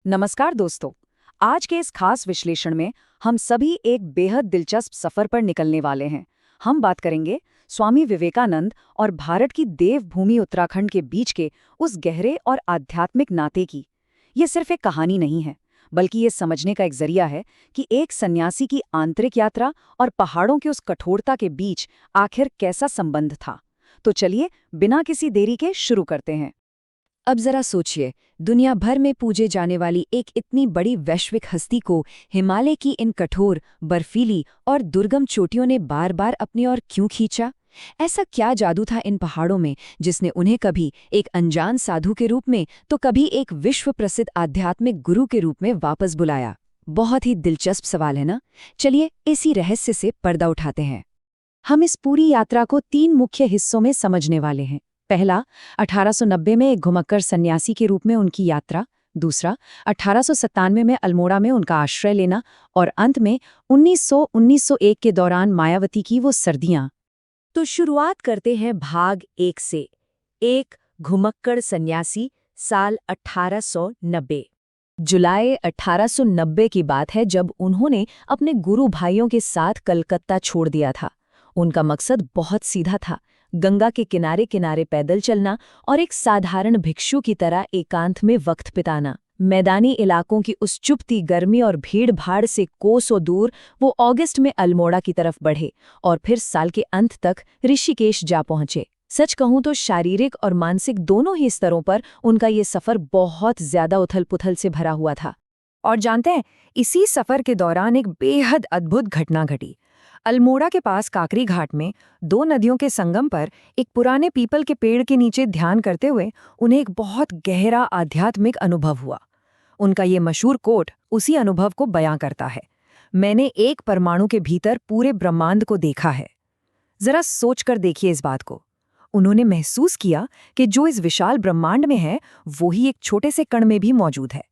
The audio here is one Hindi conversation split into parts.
नमस्कार दोस्तों। आज के इस खास विश्लेषण में हम सभी एक बेहद दिलचस्प सफर पर निकलने वाले हैं। हम बात करेंगे स्वामी विवेकानंद और भारत की देवभूमि उत्तराखंड के बीच के उस गहरे और आध्यात्मिक नाते की। ये सिर्फ एक कहानी नहीं है, बल्कि ये समझने का एक जरिया है कि एक सन्यासी की आंतरिक यात्रा और पहाड़ों की उस कठोरता के बीच आखिर कैसा संबंध था। तो चलिए बिना किसी देरी के शुरू करते हैं। अब जरा सोचिए, दुनिया भर में पूजे जाने वाली एक इतनी बड़ी वैश्विक हस्ती को हिमालय की इन कठोर, बर्फीली और दुर्गम चोटियों ने बार बार अपनी ओर क्यों खींचा? ऐसा क्या जादू था इन पहाड़ों में जिसने उन्हें कभी एक अनजान साधु के रूप में तो कभी एक विश्व प्रसिद्ध आध्यात्मिक गुरु के रूप में वापस बुलाया? बहुत ही दिलचस्प सवाल है ना? चलिए इसी रहस्य से पर्दा उठाते हैं। हम इस पूरी यात्रा को 3 मुख्य हिस्सों में समझने वाले हैं। पहला, 1890 में एक घुमक्कर सन्यासी के रूप में उनकी यात्रा। दूसरा, 1897 में अल्मोड़ा में उनका आश्रय लेना। और अंत में 1901 के दौरान मायावती की वो सर्दियां। तो शुरुआत करते हैं भाग 1 से। एक घुमक्कड़ सन्यासी, साल 1890। जुलाई 1890 की बात है जब उन्होंने अपने गुरु भाइयों के साथ कलकत्ता छोड़ दिया था। उनका मकसद बहुत सीधा था, गंगा के किनारे किनारे पैदल चलना और एक साधारण भिक्षु की तरह एकांत में वक्त बिताना। मैदानी इलाकों की उस चुभती गर्मी और भीड़ भाड़ से कोसों दूर वो अगस्त में अल्मोड़ा की तरफ बढ़े और फिर साल के अंत तक ऋषिकेश जा पहुंचे। सच कहूं तो शारीरिक और मानसिक दोनों ही स्तरों पर उनका ये सफर बहुत ज्यादा उथल पुथल से भरा हुआ था। और जानते हैं, इसी सफर के दौरान एक बेहद अद्भुत घटना घटी। अल्मोड़ा के पास काकरी घाट में 2 नदियों के संगम पर एक पुराने पीपल के पेड़ के नीचे ध्यान करते हुए उन्हें एक बहुत गहरा आध्यात्मिक अनुभव हुआ। उनका ये मशहूर कोट उसी अनुभव को बयां करता है, मैंने एक परमाणु के भीतर पूरे ब्रह्मांड को देखा है। जरा सोचकर देखिए इस बात को। उन्होंने महसूस किया कि जो इस विशाल ब्रह्मांड में है वो ही एक छोटे से कण में भी मौजूद है।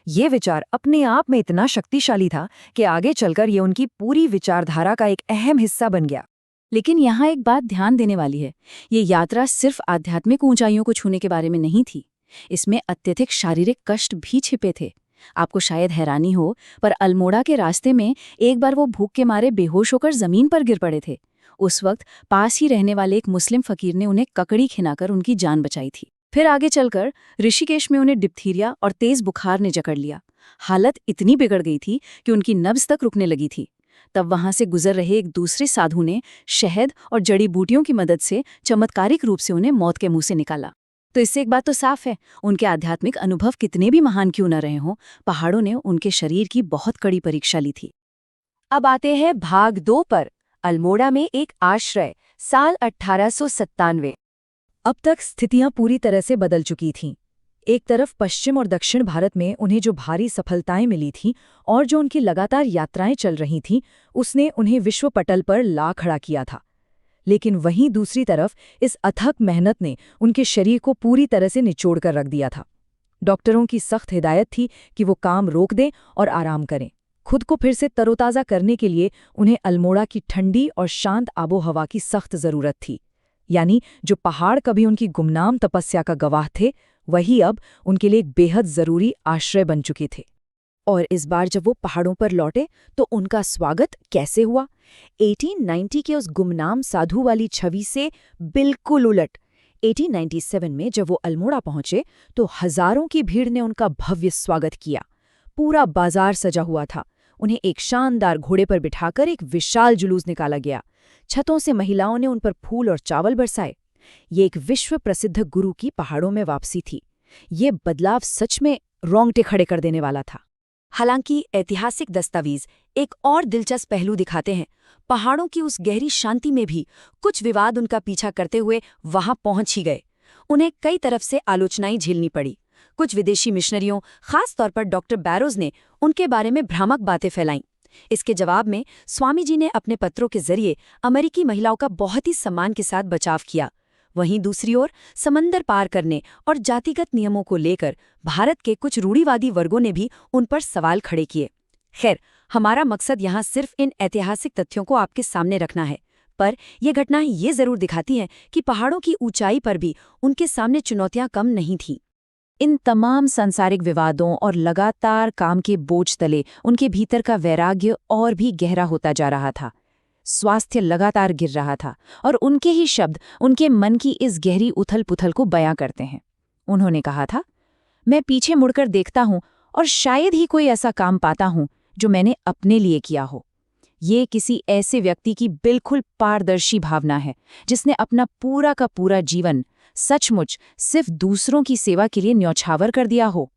ये विचार अपने आप में इतना शक्तिशाली था कि आगे चलकर ये उनकी पूरी विचारधारा का एक अहम हिस्सा बन गया। लेकिन यहाँ एक बात ध्यान देने वाली है, ये यात्रा सिर्फ आध्यात्मिक ऊंचाइयों को छूने के बारे में नहीं थी। इसमें अत्यधिक शारीरिक कष्ट भी छिपे थे। आपको शायद हैरानी हो, पर अल्मोड़ा के रास्ते में एक बार वो भूख के मारे बेहोश होकर जमीन पर गिर पड़े थे। उस वक्त पास ही रहने वाले एक मुस्लिम फकीर ने उन्हें ककड़ी खिलाकर उनकी जान बचाई थी। फिर आगे चलकर ऋषिकेश में उन्हें डिप्थीरिया और तेज बुखार ने जकड़ लिया। हालत इतनी बिगड़ गई थी कि उनकी नब्ज तक रुकने लगी थी। तब वहां से गुजर रहे एक दूसरे साधु ने शहद और जड़ी बूटियों की मदद से चमत्कारिक रूप से उन्हें मौत के मुंह से निकाला। तो इससे एक बात तो साफ है, उनके आध्यात्मिक अनुभव कितने भी महान क्यों न रहे हों, पहाड़ों ने उनके शरीर की बहुत कड़ी परीक्षा ली थी। अब आते हैं भाग 2 पर, अल्मोड़ा में एक आश्रय, साल 1897। अब तक स्थितियां पूरी तरह से बदल चुकी थीं। एक तरफ पश्चिम और दक्षिण भारत में उन्हें जो भारी सफलताएं मिली थीं और जो उनकी लगातार यात्राएं चल रही थीं, उसने उन्हें विश्व पटल पर ला खड़ा किया था। लेकिन वहीं दूसरी तरफ इस अथक मेहनत ने उनके शरीर को पूरी तरह से निचोड़ कर रख दिया था। डॉक्टरों की सख्त हिदायत थी कि वो काम रोक दें और आराम करें। खुद को फिर से तरोताज़ा करने के लिए उन्हें अल्मोड़ा की ठंडी और शांत आबोहवा की सख्त ज़रूरत थी। यानी जो पहाड़ कभी उनकी गुमनाम तपस्या का गवाह थे, वही अब उनके लिए एक बेहद ज़रूरी आश्रय बन चुके थे। और इस बार जब वो पहाड़ों पर लौटे तो उनका स्वागत कैसे हुआ? 1890 के उस गुमनाम साधु वाली छवि से बिल्कुल उलट। 1897 में जब वो अल्मोड़ा पहुंचे तो हजारों की भीड़ ने उनका भव्य स्वागत किया। पूरा बाजार सजा हुआ था। उन्हें एक शानदार घोड़े पर बिठाकर एक विशाल जुलूस निकाला गया। छतों से महिलाओं ने उन पर फूल और चावल बरसाए। ये एक विश्व प्रसिद्ध गुरु की पहाड़ों में वापसी थी। ये बदलाव सच में रोंगटे खड़े कर देने वाला था। हालांकि ऐतिहासिक दस्तावेज एक और दिलचस्प पहलू दिखाते हैं। पहाड़ों की उस गहरी शांति में भी कुछ विवाद उनका पीछा करते हुए वहां पहुंच ही गए। उन्हें कई तरफ से आलोचनाएं झेलनी पड़ी। कुछ विदेशी मिशनरियों, खास तौर पर डॉक्टर बैरोज ने उनके बारे में भ्रामक बातें फैलाईं। इसके जवाब में स्वामी जी ने अपने पत्रों के जरिए अमेरिकी महिलाओं का बहुत ही सम्मान के साथ बचाव किया। वहीं दूसरी ओर समंदर पार करने और जातिगत नियमों को लेकर भारत के कुछ रूढ़िवादी वर्गों ने भी उन पर सवाल खड़े किए। खैर, हमारा मकसद यहाँ सिर्फ इन ऐतिहासिक तथ्यों को आपके सामने रखना है, पर यह घटनाएं ये जरूर दिखाती हैं कि पहाड़ों की ऊंचाई पर भी उनके सामने चुनौतियां कम नहीं थीं। इन तमाम सांसारिक विवादों और लगातार काम के बोझ तले उनके भीतर का वैराग्य और भी गहरा होता जा रहा था। स्वास्थ्य लगातार गिर रहा था और उनके ही शब्द उनके मन की इस गहरी उथल-पुथल को बयां करते हैं। उन्होंने कहा था, मैं पीछे मुड़कर देखता हूं और शायद ही कोई ऐसा काम पाता हूं जो मैंने अपने लिए किया हो। ये किसी ऐसे व्यक्ति की बिल्कुल पारदर्शी भावना है जिसने अपना पूरा का पूरा जीवन सचमुच सिर्फ दूसरों की सेवा के लिए न्यौछावर कर दिया हो।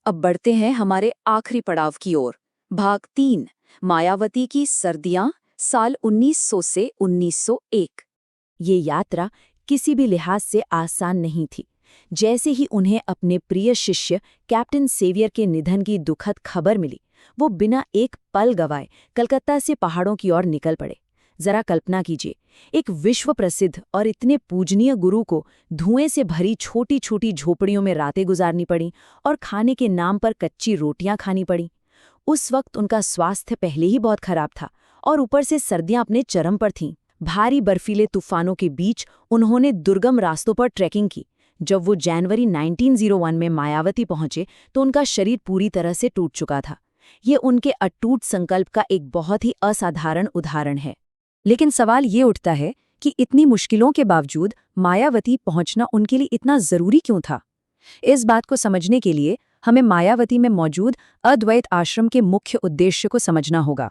अब बढ़ते हैं हमारे आखिरी पड़ाव की ओर। भाग 3, मायावती की सर्दियां, साल 1900 से 1901। ये यात्रा किसी भी लिहाज से आसान नहीं थी। जैसे ही उन्हें अपने प्रिय शिष्य कैप्टन सेवियर के निधन की दुखद खबर मिली, वो बिना एक पल गवाए कलकत्ता से पहाड़ों की ओर निकल पड़े। जरा कल्पना कीजिए, एक विश्व प्रसिद्ध और इतने पूजनीय गुरु को धुएं से भरी छोटी छोटी झोपड़ियों में रातें गुजारनी पड़ी और खाने के नाम पर कच्ची रोटियां खानी पड़ी। उस वक्त उनका स्वास्थ्य पहले ही बहुत खराब था और ऊपर से सर्दियां अपने चरम पर थीं। भारी बर्फीले तूफानों के बीच उन्होंने दुर्गम रास्तों पर ट्रैकिंग की। जब वो जनवरी 1901 में मायावती पहुंचे तो उनका शरीर पूरी तरह से टूट चुका था। ये उनके अटूट संकल्प का एक बहुत ही असाधारण उदाहरण है। लेकिन सवाल ये उठता है कि इतनी मुश्किलों के बावजूद मायावती पहुंचना उनके लिए इतना जरूरी क्यों था? इस बात को समझने के लिए हमें मायावती में मौजूद अद्वैत आश्रम के मुख्य उद्देश्य को समझना होगा।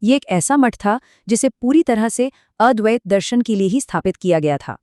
ये एक ऐसा मठ था जिसे पूरी तरह से अद्वैत दर्शन के लिए ही स्थापित किया गया था।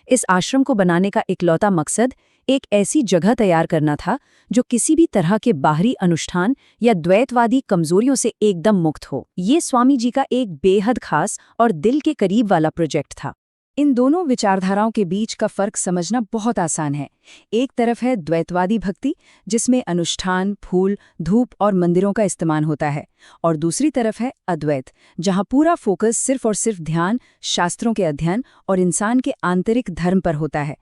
इस आश्रम को बनाने का इकलौता मकसद एक ऐसी जगह तैयार करना था जो किसी भी तरह के बाहरी अनुष्ठान या द्वैतवादी कमजोरियों से एकदम मुक्त हो। ये स्वामी जी का एक बेहद खास और दिल के करीब वाला प्रोजेक्ट था। इन दोनों विचारधाराओं के बीच का फर्क समझना बहुत आसान है। एक तरफ है द्वैतवादी भक्ति, जिसमें अनुष्ठान, फूल, धूप और मंदिरों का इस्तेमाल होता है, और दूसरी तरफ है अद्वैत, जहां पूरा फोकस सिर्फ और सिर्फ ध्यान, शास्त्रों के अध्ययन और इंसान के आंतरिक धर्म पर होता है।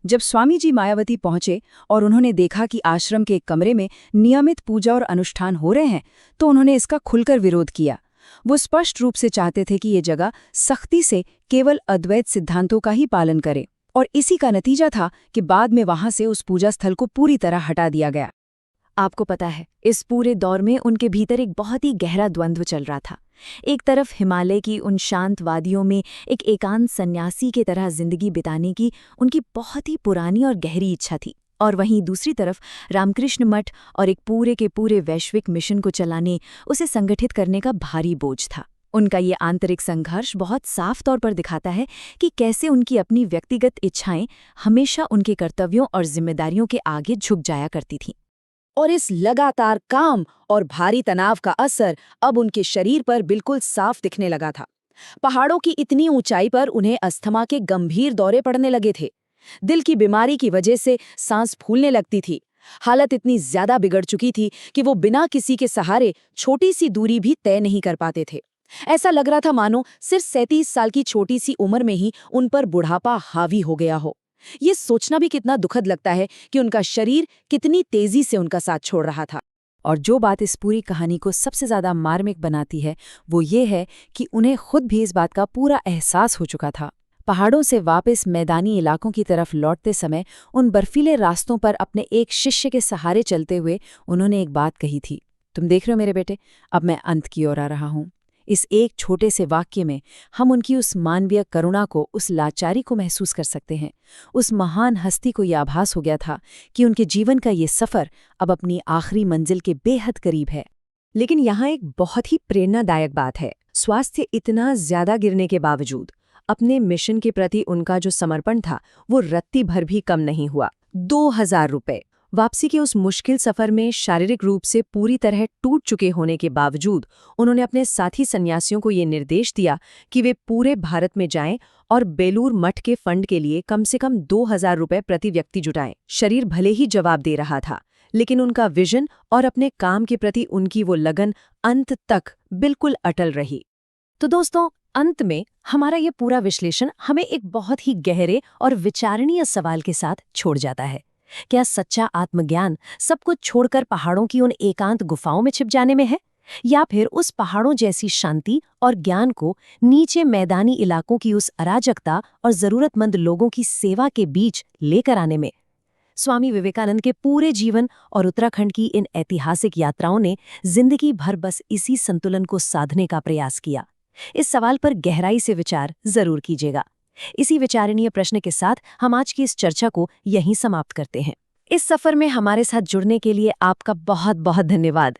जब स्वामी जी मायावती पहुंचे और उन्होंने देखा कि आश्रम के एक कमरे में नियमित पूजा और अनुष्ठान हो रहे हैं, तो उन्होंने इसका खुलकर विरोध किया। वो स्पष्ट रूप से चाहते थे कि ये जगह सख्ती से केवल अद्वैत सिद्धांतों का ही पालन करे, और इसी का नतीजा था कि बाद में वहां से उस पूजा स्थल को पूरी तरह हटा दिया गया। आपको पता है, इस पूरे दौर में उनके भीतर एक बहुत ही गहरा द्वंद्व चल रहा था। एक तरफ हिमालय की उन शांत वादियों में एक एकांत सन्यासी की तरह जिंदगी बिताने की उनकी बहुत ही पुरानी और गहरी इच्छा थी, और वहीं दूसरी तरफ रामकृष्ण मठ और एक पूरे के पूरे वैश्विक मिशन को चलाने, उसे संगठित करने का भारी बोझ था। उनका ये आंतरिक संघर्ष बहुत साफ तौर पर दिखाता है कि कैसे उनकी अपनी व्यक्तिगत इच्छाएं हमेशा उनके कर्तव्यों और जिम्मेदारियों के आगे झुक जाया करती थीं। और इस लगातार काम और भारी तनाव का असर अब उनके शरीर पर बिल्कुल साफ दिखने लगा था। पहाड़ों की इतनी ऊंचाई पर उन्हें अस्थमा के गंभीर दौरे पड़ने लगे थे। दिल की बीमारी की वजह से सांस फूलने लगती थी। हालत इतनी ज्यादा बिगड़ चुकी थी कि वो बिना किसी के सहारे छोटी सी दूरी भी तय नहीं कर पाते थे। ऐसा लग रहा था मानो सिर्फ 37 साल की छोटी सी उम्र में ही उन पर बुढ़ापा हावी हो गया हो। ये सोचना भी कितना दुखद लगता है कि उनका शरीर कितनी तेजी से उनका साथ छोड़ रहा था। और जो बात इस पूरी कहानी को सबसे ज्यादा मार्मिक बनाती है, वो ये है कि उन्हें खुद भी इस बात का पूरा एहसास हो चुका था। पहाड़ों से वापस मैदानी इलाकों की तरफ लौटते समय उन बर्फीले रास्तों पर अपने एक शिष्य के सहारे चलते हुए उन्होंने एक बात कही थी, तुम देख रहे हो मेरे बेटे, अब मैं अंत की ओर आ रहा हूं। इस एक छोटे से वाक्य में हम उनकी उस मानवीय करुणा को, उस लाचारी को महसूस कर सकते हैं। उस महान हस्ती को यह आभास हो गया था कि उनके जीवन का ये सफ़र अब अपनी आखिरी मंजिल के बेहद करीब है। लेकिन यहाँ एक बहुत ही प्रेरणादायक बात है। स्वास्थ्य इतना ज्यादा गिरने के बावजूद अपने मिशन के प्रति उनका जो समर्पण था वो रत्ती भर भी कम नहीं हुआ। 2000 रुपए वापसी के उस मुश्किल सफर में शारीरिक रूप से पूरी तरह टूट चुके होने के बावजूद उन्होंने अपने साथी सन्यासियों को ये निर्देश दिया कि वे पूरे भारत में जाएं और बेलूर मठ के फंड के लिए कम से कम 2000 रुपए प्रति व्यक्ति जुटाएं। शरीर भले ही जवाब दे रहा था, लेकिन उनका विजन और अपने काम के प्रति उनकी वो लगन अंत तक बिल्कुल अटल रही। तो दोस्तों, अंत में हमारा ये पूरा विश्लेषण हमें एक बहुत ही गहरे और विचारणीय सवाल के साथ छोड़ जाता है। क्या सच्चा आत्मज्ञान सब कुछ छोड़कर पहाड़ों की उन एकांत गुफाओं में छिप जाने में है, या फिर उस पहाड़ों जैसी शांति और ज्ञान को नीचे मैदानी इलाकों की उस अराजकता और जरूरतमंद लोगों की सेवा के बीच लेकर आने में? स्वामी विवेकानंद के पूरे जीवन और उत्तराखंड की इन ऐतिहासिक यात्राओं ने जिंदगी भर बस इसी संतुलन को साधने का प्रयास किया। इस सवाल पर गहराई से विचार जरूर कीजिएगा। इसी विचारणीय प्रश्न के साथ हम आज की इस चर्चा को यहीं समाप्त करते हैं। इस सफर में हमारे साथ जुड़ने के लिए आपका बहुत बहुत धन्यवाद।